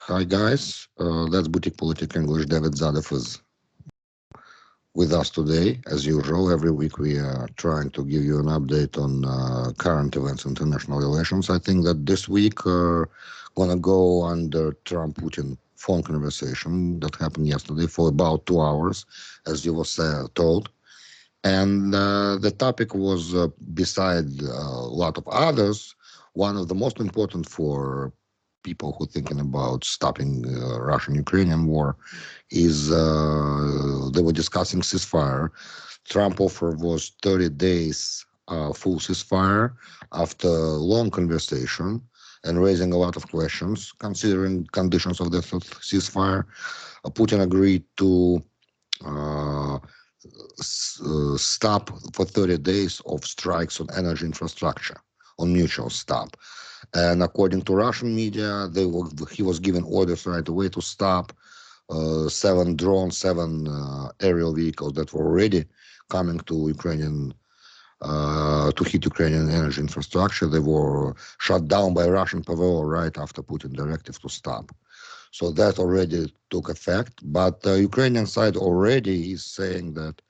Hi guys, that's Boutique Politic English. David Zadov is with us today. As usual, every week we are trying to give you an update on current events, international relations. I think that this week gonna go under Trump-Putin phone conversation that happened yesterday for about 2 hours, as you was told. And the topic was, beside a lot of others, one of the most important for people who thinking about stopping Russian-Ukrainian war is they were discussing ceasefire. Trump offer was 30 days full ceasefire after long conversation and raising a lot of questions considering conditions of the ceasefire. Putin agreed to uh, stop for 30 days of strikes on energy infrastructure, on mutual stop. And according to Russian media, he was given orders right away to stop 7 drones, 7 aerial vehicles that were already coming to Ukrainian to hit Ukrainian energy infrastructure. They were shut down by Russian PVO right after Putin directive to stop. So that already took effect, but the Ukrainian side already is saying that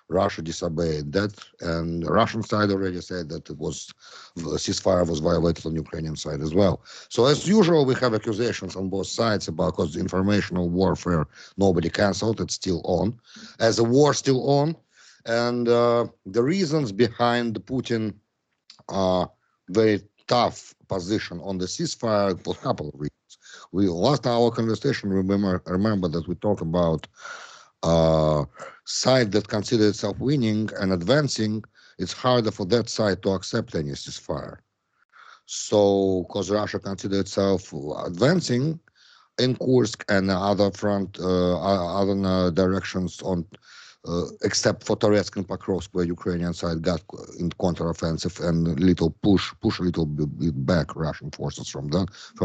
Russia disobeyed that, and Russian side already said that it was ceasefire was violated on Ukrainian side as well. So as usual, we have accusations on both sides about because informational warfare nobody canceled, it's still on, as a war still on, and the reasons behind Putin very tough position on the ceasefire for a couple of reasons. We last our conversation remember that we talked about side that considers itself winning and advancing. It's harder for that side to accept any ceasefire. So, because Russia considers itself advancing in Kursk and other front, other directions on, except for Toretsk and Pokrovsk, where Ukrainian side got in counteroffensive and push a little bit back Russian forces from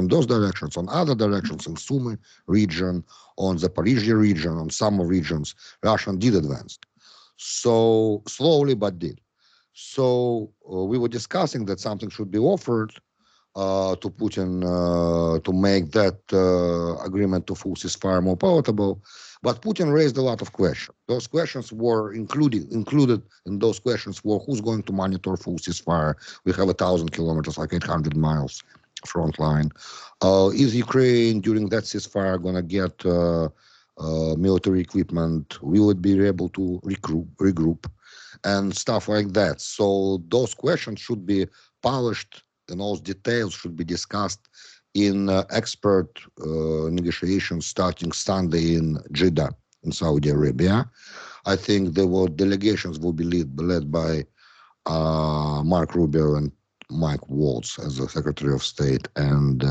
those directions. On other directions, in Sumy region, on the Zaporizhia region, on some regions, Russia did advance. So slowly, but did. So we were discussing that something should be offered to Putin to make that agreement to full ceasefire more palatable. But Putin raised a lot of questions. Those questions were included in those questions were who's going to monitor full ceasefire? We have 1,000 kilometers, like 800 miles front line. Is Ukraine during that ceasefire going to get military equipment? Will it be able to regroup and stuff like that? So those questions should be polished, and those details should be discussed in expert negotiations starting Sunday in Jeddah in Saudi Arabia. I think delegations will be led by Mark Rubio and Mike Waltz as the Secretary of State and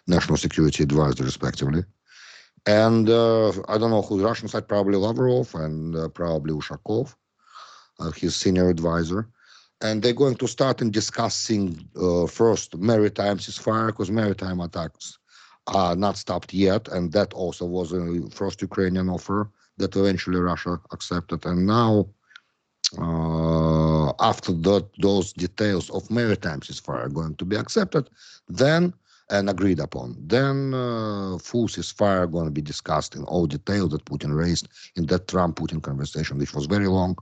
National Security Advisor, respectively. And I don't know who the Russian side, probably Lavrov and probably Ushakov, his senior advisor. And they're going to start in discussing first maritime ceasefire, because maritime attacks are not stopped yet, and that also was a first Ukrainian offer that eventually Russia accepted. And now, after those details of maritime ceasefire are going to be accepted, then and agreed upon, then full ceasefire going to be discussed in all detail that Putin raised in that Trump-Putin conversation, which was very long.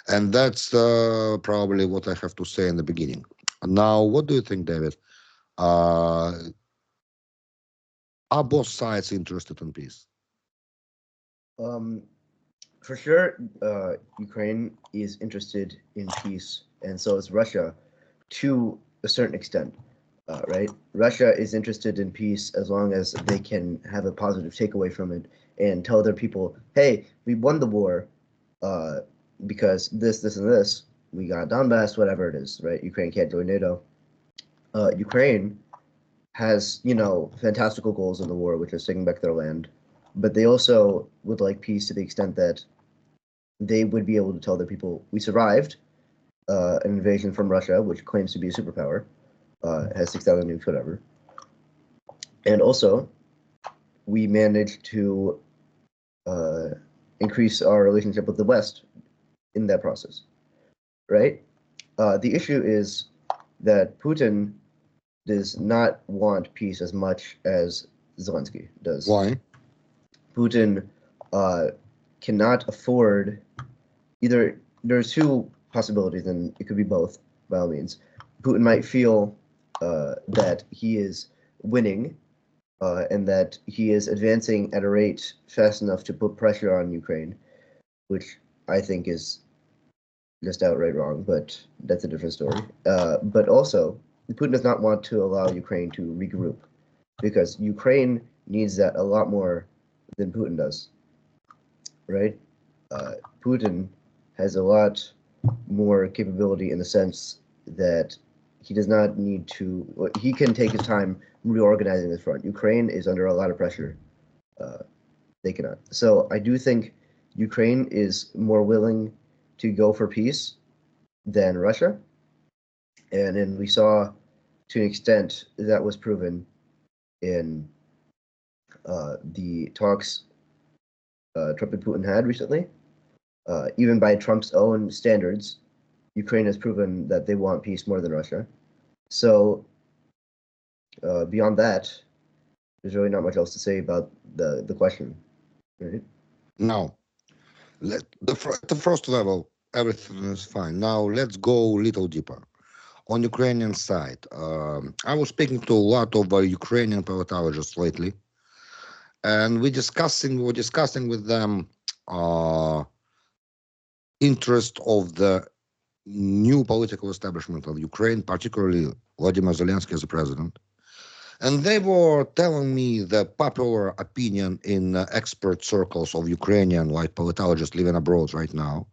And that's probably what I have to say in the beginning. Now, what do you think, David? Are both sides interested in peace? For sure, Ukraine is interested in peace, and so is Russia, to a certain extent, right? Russia is interested in peace as long as they can have a positive takeaway from it and tell their people, hey, we won the war, because this, and this, we got Donbass, whatever it is, right? Ukraine can't join NATO. Ukraine has, fantastical goals in the war, which is taking back their land, but they also would like peace to the extent that they would be able to tell their people, we survived an invasion from Russia, which claims to be a superpower, has 6,000 nukes, whatever. And also, we managed to increase our relationship with the West in that process, right? The issue is that Putin does not want peace as much as Zelensky does. Why? Putin cannot afford either. There's two possibilities, and it could be both by all means. Putin might feel that he is winning and that he is advancing at a rate fast enough to put pressure on Ukraine, which I think is just outright wrong, but that's a different story. But also, Putin does not want to allow Ukraine to regroup because Ukraine needs that a lot more than Putin does, right? Putin has a lot more capability in the sense that he does not need to, he can take his time reorganizing the front. Ukraine is under a lot of pressure. They cannot. So I do think Ukraine is more willing to go for peace than Russia. And then we saw to an extent that was proven in the talks Trump and Putin had recently. Even by Trump's own standards, Ukraine has proven that they want peace more than Russia. So beyond that, there's really not much else to say about the question. Right? Now, at the first level, everything is fine. Now, let's go a little deeper. On Ukrainian side, I was speaking to a lot of Ukrainian politologists lately, and we were discussing with them interest of the new political establishment of Ukraine, particularly Vladimir Zelensky as a president. And they were telling me the popular opinion in expert circles of Ukrainian, like politologists living abroad right now.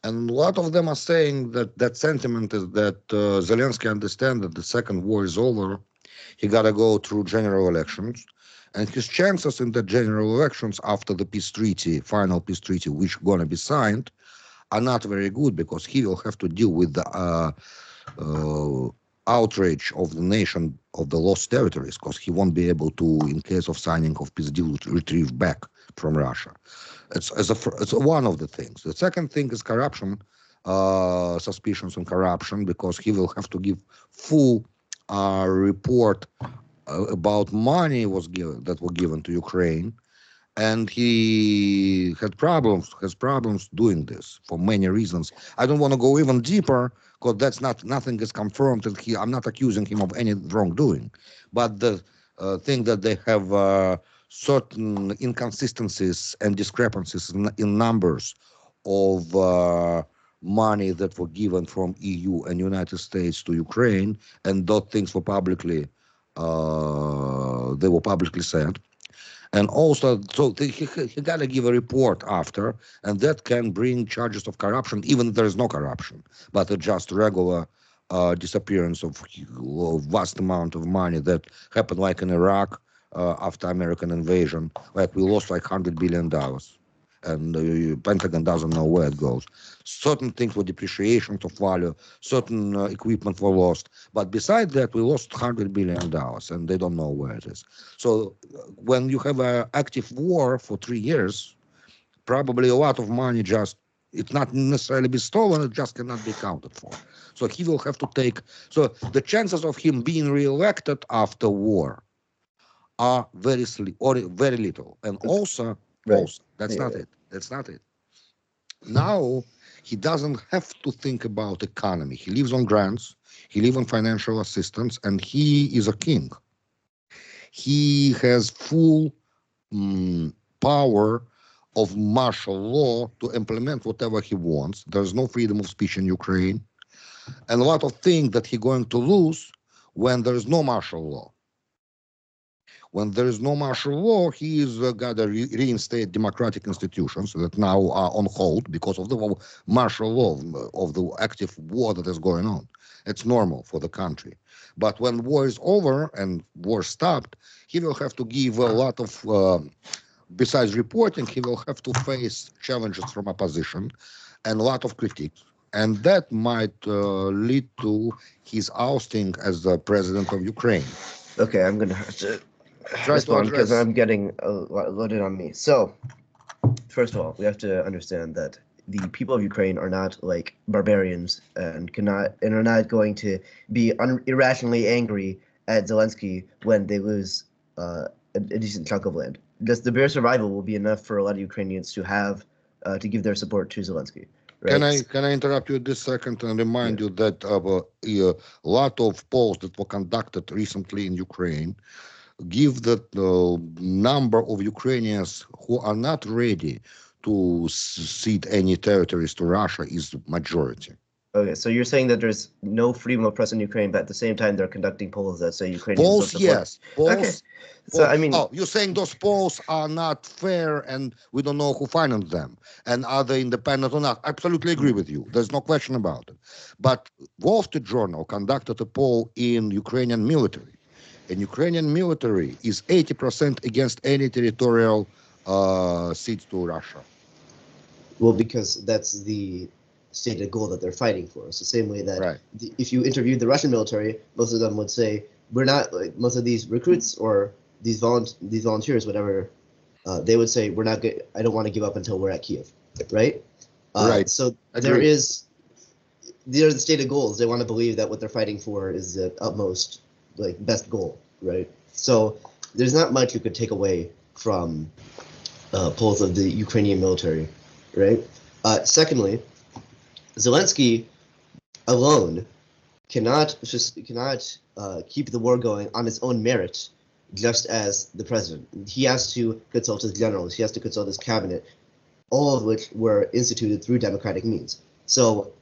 And a lot of them are saying that that sentiment is that Zelensky understands that the second war is over. He got to go through general elections. And his chances in the general elections after the peace treaty, final peace treaty, which going to be signed, are not very good because he will have to deal with the outrage of the nation of the lost territories because he won't be able to, in case of signing of peace deal, retrieve back from Russia. It's one of the things. The second thing is corruption, suspicions on corruption, because he will have to give full report about money that were given to Ukraine. And he has problems doing this for many reasons. I don't want to go even deeper because nothing is confirmed, and I'm not accusing him of any wrongdoing. But the thing that they have certain inconsistencies and discrepancies in numbers of money that were given from EU and United States to Ukraine, and those things were publicly said. And also, so he got to give a report after, and that can bring charges of corruption, even if there is no corruption, but a just regular disappearance of vast amount of money that happened like in Iraq after American invasion. Like we lost like $100 billion. And the Pentagon doesn't know where it goes. Certain things were depreciation of value, certain equipment were lost. But besides that, we lost $100 billion, and they don't know where it is. So when you have an active war for 3 years, probably a lot of money it's not necessarily be stolen, it just cannot be accounted for. So he will have to take, so the chances of him being reelected after war are very little. And also, that's not it. That's not it. Now, he doesn't have to think about economy. He lives on grants, he lives on financial assistance, and he is a king. He has full power of martial law to implement whatever he wants. There's no freedom of speech in Ukraine. And a lot of things that he's going to lose when there's no martial law. When there is no martial law, he is got to reinstate democratic institutions that now are on hold because of the martial law, of the active war that is going on. It's normal for the country. But when war is over and war stopped, he will have to give a lot of, besides reporting, he will have to face challenges from opposition and a lot of critiques. And that might lead to his ousting as the president of Ukraine. Okay, I'm going to have to Try respond to because address. I'm getting a lot loaded on me. So, first of all, we have to understand that the people of Ukraine are not like barbarians and are not going to be irrationally angry at Zelensky when they lose a decent chunk of land. Just the bare survival will be enough for a lot of Ukrainians to have to give their support to Zelensky. Right? Can I interrupt you this second and remind you that a lot of polls that were conducted recently in Ukraine give the number of Ukrainians who are not ready to cede any territories to Russia is majority. Okay, so you're saying that there's no freedom of press in Ukraine, but at the same time they're conducting polls that say Ukrainians don't Polls, support. yes. Polls. Okay, so I mean, oh, you're saying those polls are not fair and we don't know who financed them and are they independent or not? I absolutely agree with you. There's no question about it. But Wall Street Journal conducted a poll in Ukrainian military, and Ukrainian military is 80% against any territorial cede to Russia. Well, because that's the stated goal that they're fighting for. It's the same way that Right. if you interviewed the Russian military, most of them would say, we're not, like, most of these recruits or these volunteers, whatever, they would say, we're not good. I don't want to give up until we're at Kiev, right? Right. So Agree. these are the stated goals. They want to believe that what they're fighting for is the utmost, like, best goal, right? So there's not much you could take away from polls of the Ukrainian military, right? Secondly, Zelensky alone cannot keep the war going on his own merit, just as the president. He has to consult his generals. He has to consult his cabinet, all of which were instituted through democratic means. So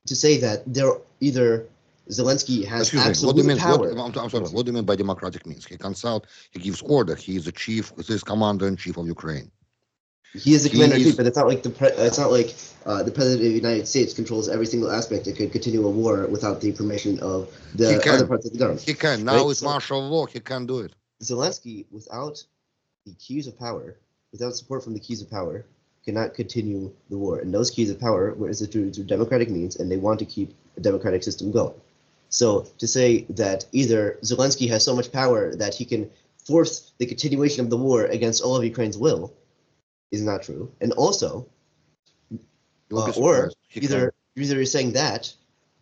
to say that they're either Zelensky has Excuse me, absolute power. I'm sorry, what do you mean by democratic means? He consult, he gives order, he is the chief, he is commander-in-chief of Ukraine. He is the commander in chief, but it's not like the president of the United States controls every single aspect and could continue a war without the permission of the other parts of the government. He can. Now it's martial law. He can do it. Zelensky, without the keys of power, without support from the keys of power, cannot continue the war. And those keys of power were instituted through democratic means, and they want to keep a democratic system going. So to say that either Zelensky has so much power that he can force the continuation of the war against all of Ukraine's will is not true. And also, or either you're saying that,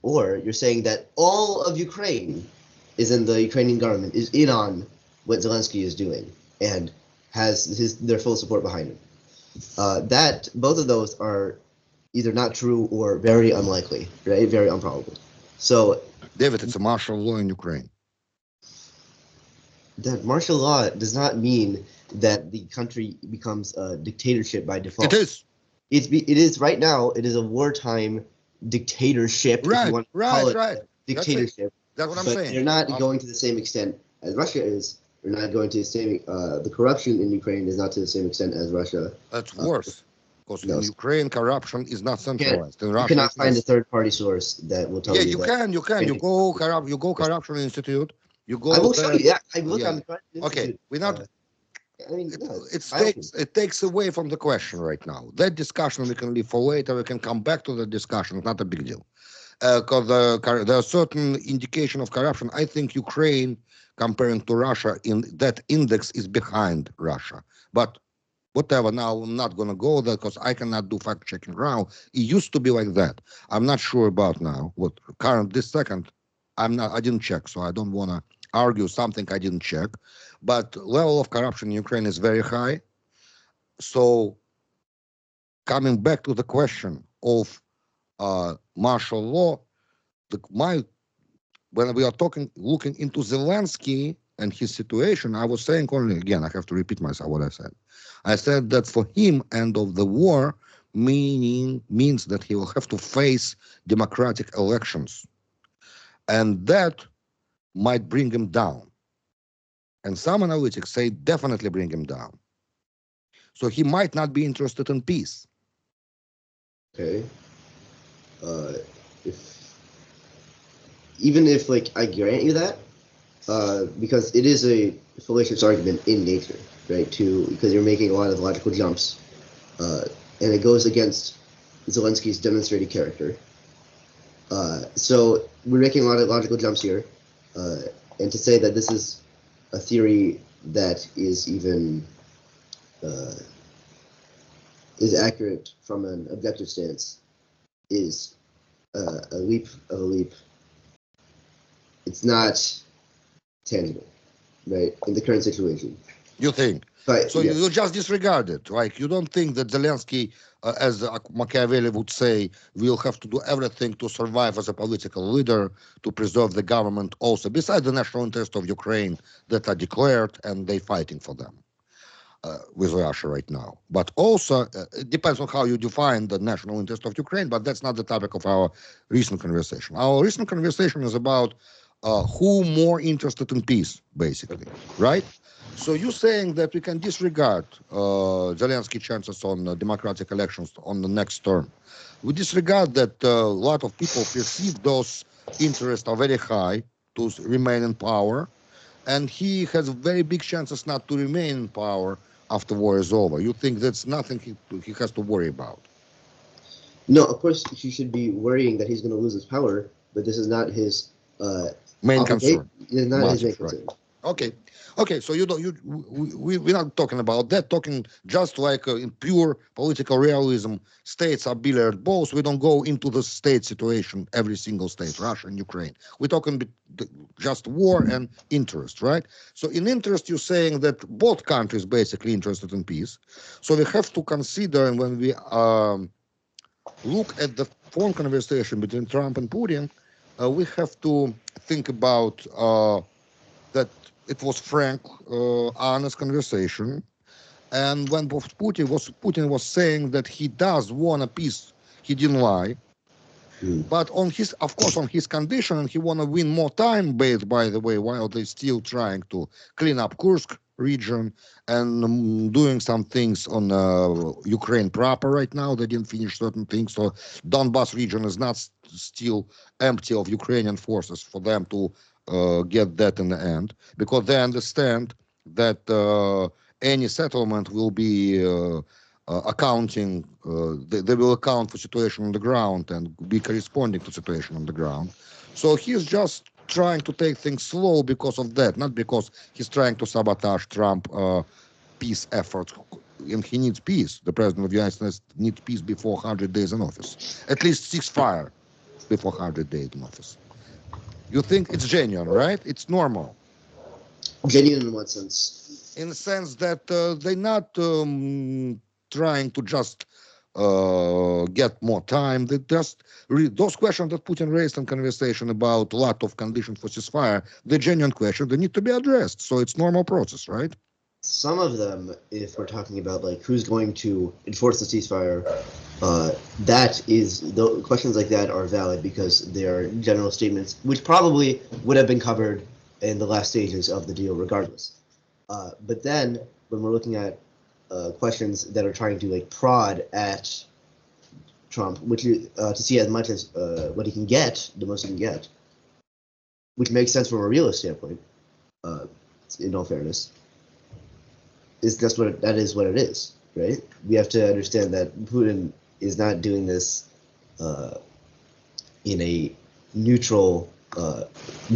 or you're saying that all of Ukraine is in the Ukrainian government, is in on what Zelensky is doing, and has their full support behind him. That both of those are either not true or very unlikely, right? Very improbable. So, David, it's a martial law in Ukraine. That martial law does not mean that the country becomes a dictatorship by default. It is. It is right now. It is a wartime dictatorship. Right, if you want to call it dictatorship. That's what I'm but saying. They're not going to the same extent as Russia is. They're not going to the same. The corruption in Ukraine is not to the same extent as Russia. That's worse. Because in Ukraine, corruption is not centralized. You cannot find a third-party source that will tell you. Yeah, you can. You go Corruption Institute. You go. I will show you. Yeah, I look on the Institute. Okay, we're not. I mean, no, it takes away from the question right now. That discussion we can leave for later. We can come back to the discussion. It's not a big deal. Because there are certain indication of corruption. I think Ukraine, comparing to Russia, in that index is behind Russia. But whatever, now I'm not going to go there because I cannot do fact checking now. It used to be like that. I'm not sure about now. What current this second, I didn't check, so I don't want to argue something I didn't check. But level of corruption in Ukraine is very high. So coming back to the question of martial law, when we are looking into Zelensky and his situation, I was saying only, again, I have to repeat myself what I said. I said that for him, end of the war means that he will have to face democratic elections. And that might bring him down. And some analytics say definitely bring him down. So he might not be interested in peace. Okay. Even if like I grant you that, because it is a fallacious argument in nature, right? Because you're making a lot of logical jumps, and it goes against Zelensky's demonstrated character. So we're making a lot of logical jumps here, and to say that this is a theory that is even is accurate from an objective stance is a leap of a leap. It's not tangible, right, in the current situation. You think? But So yes. you just disregard it. Like you don't think that Zelensky, as Machiavelli would say, will have to do everything to survive as a political leader to preserve the government also, besides the national interest of Ukraine that are declared and they fighting for them with Russia right now. But also, it depends on how you define the national interest of Ukraine, but that's not the topic of our recent conversation. Our recent conversation is about who more interested in peace, basically, right? So you're saying that we can disregard Zelensky chances on democratic elections on the next term. We disregard that a lot of people perceive those interests are very high to remain in power, and he has very big chances not to remain in power after war is over. You think that's nothing he has to worry about? No, of course he should be worrying that he's going to lose his power, but this is not his Main obligation. concern. It is not his main Motive, right. concern. Okay. So you don't. We're not talking about that. Talking just like in pure political realism, states are billionaires. Both. We don't go into the state situation. Every single state, Russia and Ukraine. We're talking just war and interest, right? So in interest, you're saying that both countries basically interested in peace. So we have to consider, and when we look at the phone conversation between Trump and Putin, we have to think about that it was frank, honest conversation. And when both Putin was saying that he does want a peace, he didn't lie. But on his, of course, on his condition, and he want to win more time, by the way, while they're still trying to clean up Kursk region and doing some things on Ukraine proper right now. They didn't finish certain things, so Donbas region is not still empty of Ukrainian forces for them to get that in the end, because they understand that any settlement will be accounting, they will account for situation on the ground and be corresponding to situation on the ground. So he's just trying to take things slow because of that, not because he's trying to sabotage Trump peace efforts. And he needs peace. The president of the United States needs peace before 100 days in office, at least ceasefire before 100 days in office. You think it's genuine, right? It's normal. Genuine in what sense? In the sense that they're not trying to just get more time. They just those questions that Putin raised in conversation about a lot of conditions for ceasefire, the genuine question, they need to be addressed. So it's normal process, right? Some of them, if we're talking about like who's going to enforce the ceasefire, that is the questions like that are valid because they are general statements which probably would have been covered in the last stages of the deal regardless. But then when we're looking at questions that are trying to like prod at Trump, which to see as much as what he can get, the most he can get, which makes sense from a realist standpoint, in all fairness, that is what it is, right? We have to understand that Putin is not doing this in a neutral,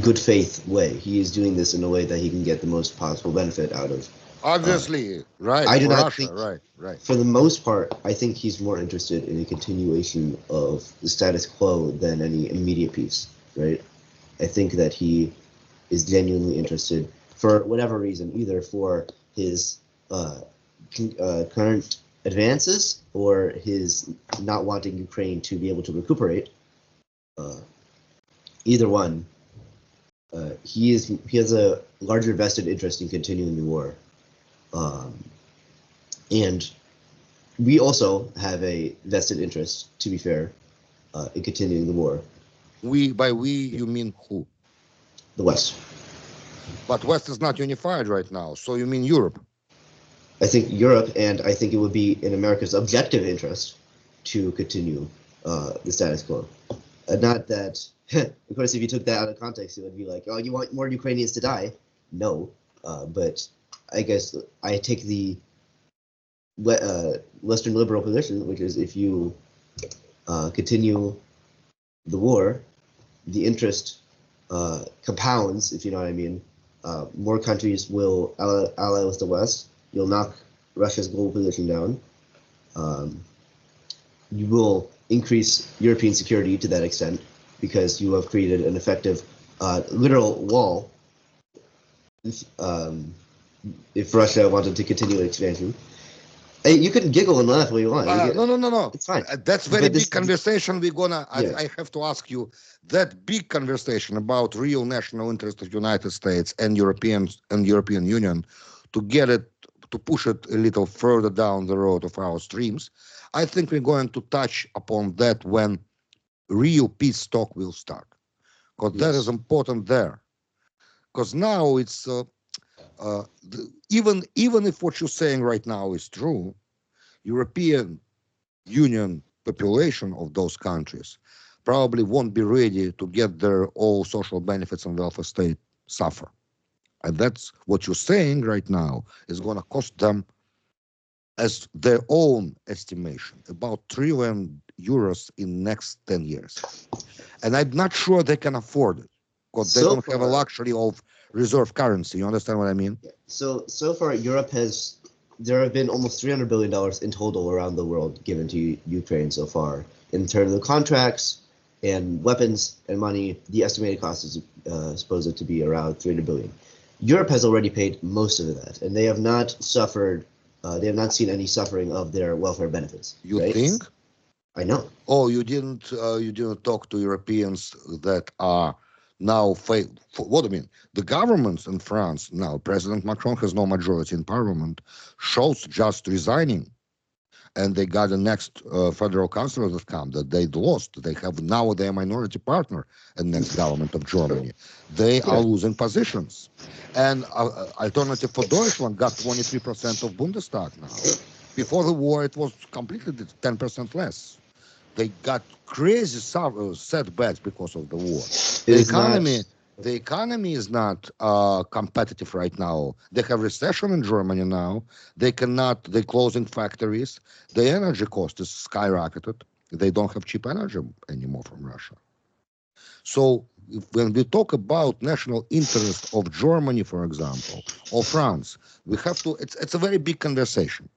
good faith way. He is doing this in a way that he can get the most possible benefit out of. Obviously, right. I do for not Russia, think, right. For the most part, I think he's more interested in a continuation of the status quo than any immediate peace, right? I think that he is genuinely interested, for whatever reason, either for his current advances or his not wanting Ukraine to be able to recuperate. Either one, he has a larger vested interest in continuing the war, and we also have a vested interest, to be fair, in continuing the war. By we, you mean who? The West. But West is not unified right now, so you mean Europe? I think Europe, and I think it would be in America's objective interest to continue the status quo. Not that, of course, if you took that out of context, it would be like, oh, you want more Ukrainians to die? No, but I guess I take the Western liberal position, which is if you continue the war, the interest compounds, if you know what I mean. More countries will ally with the West. You'll knock Russia's global position down. You will increase European security to that extent because you have created an effective literal wall if Russia wanted to continue expansion. You can giggle and laugh all you want. No. It's fine. That's very But big conversation. We're gonna. Yeah. I have to ask you that big conversation about real national interest of United States and European Union to get it to push it a little further down the road of our streams. I think we're going to touch upon that when real peace talk will start, because that is Yes. important there. Because now it's even if what you're saying right now is true, European Union population of those countries probably won't be ready to get their all social benefits and welfare state suffer. And that's what you're saying right now is going to cost them, as their own estimation, about trillion euros in next 10 years. And I'm not sure they can afford it because they So don't have a far, luxury of reserve currency. You understand what I mean? so far, there have been almost $300 billion in total around the world given to Ukraine so far in terms of contracts and weapons and money. The estimated cost is supposed to be around 300 billion. Europe has already paid most of that, and they have not suffered. They have not seen any suffering of their welfare benefits. You right? think? I know. Oh, you didn't talk to Europeans that are now what do you mean? The governments in France now, President Macron has no majority in parliament. Scholz just resigning, and they got the next federal councillor that come that they lost. They have now their minority partner in next government of Germany. They are losing positions, and Alternative for Deutschland got 23% of Bundestag now. Before the war, it was completely 10% less. They got crazy setbacks because of the war. The economy is not competitive right now. They have recession in Germany now. They're closing factories. The energy cost is skyrocketed. They don't have cheap energy anymore from Russia. So when we talk about national interest of Germany, for example, or France, we have to, it's a very big conversation.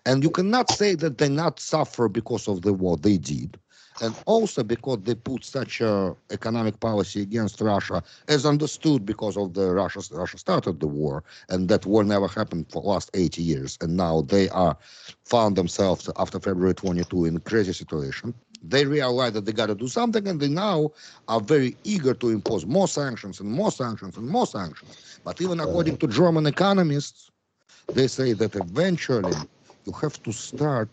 And you cannot say that they not suffer because of the war. They did. And also because they put such a economic policy against Russia, as understood because of the Russia started the war, and that war never happened for the last 80 years. And now they are found themselves after February 22 in a crazy situation. They realize that they got to do something, and they now are very eager to impose more sanctions and more sanctions and more sanctions. But even according to German economists, they say that eventually you have to start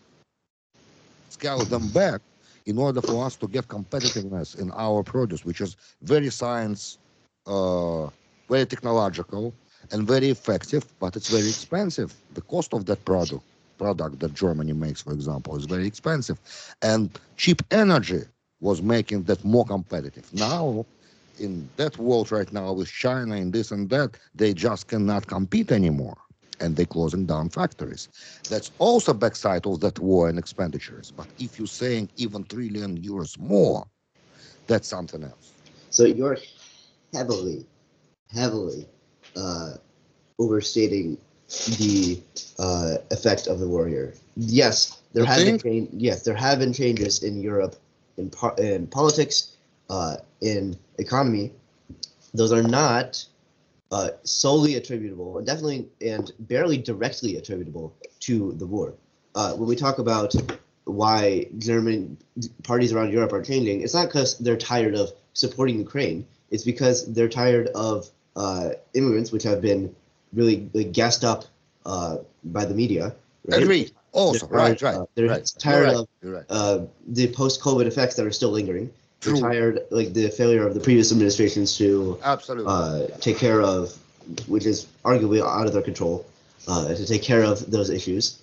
scale them back in order for us to get competitiveness in our produce, which is very science, very technological, and very effective, but it's very expensive. The cost of that product that Germany makes, for example, is very expensive. And cheap energy was making that more competitive. Now, in that world right now with China and this and that, they just cannot compete anymore. And they're closing down factories. That's also backside of that war and expenditures. But if you're saying even trillion euros more, that's something else. So you're heavily overstating the effect of the war here. Yes, there have been changes in Europe in politics, in economy. Those are not solely attributable, and definitely and barely directly attributable to the war. When we talk about why German parties around Europe are changing, it's not because they're tired of supporting Ukraine. It's because they're tired of immigrants, which have been really gassed up by the media. Right? Agree. Also, right. They're tired of right. The post-COVID effects that are still lingering. True. They're tired, like the failure of the previous administrations to take care of, which is arguably out of their control, to take care of those issues.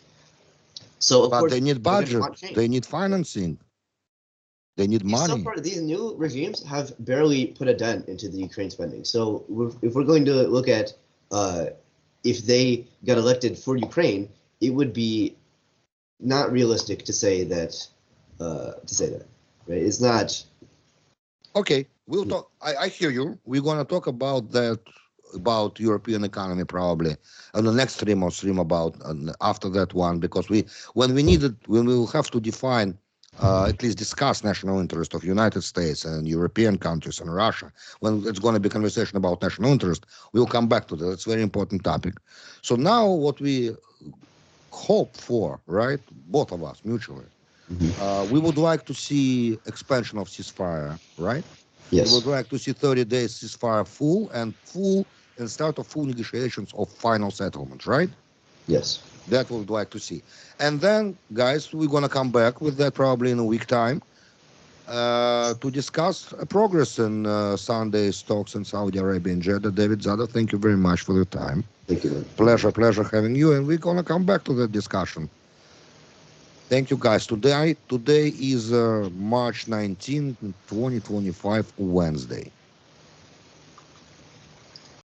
So of course they need budget. They need financing. They need money. So far, these new regimes have barely put a dent into the Ukraine spending. So if we're going to look at if they got elected for Ukraine, it would be not realistic to say that. Right? It's not. Okay, we'll talk. I hear you. We're gonna talk about that, about European economy probably on the next stream about after that one, because when we will have to define at least discuss national interest of United States and European countries and Russia. When it's going to be conversation about national interest, we'll come back to that. It's a very important topic. So now what we hope for, right, both of us mutually, we would like to see expansion of ceasefire, right? Yes. We would like to see 30 days ceasefire full and start of full negotiations of final settlement, right? Yes. That we would like to see. And then, guys, we're going to come back with that probably in a week time to discuss progress in Sunday's talks in Saudi Arabia and Jeddah. David Zadov, thank you very much for your time. Thank you. Pleasure having you. And we're going to come back to that discussion. Thank you, guys. Today is March 19, 2025, Wednesday.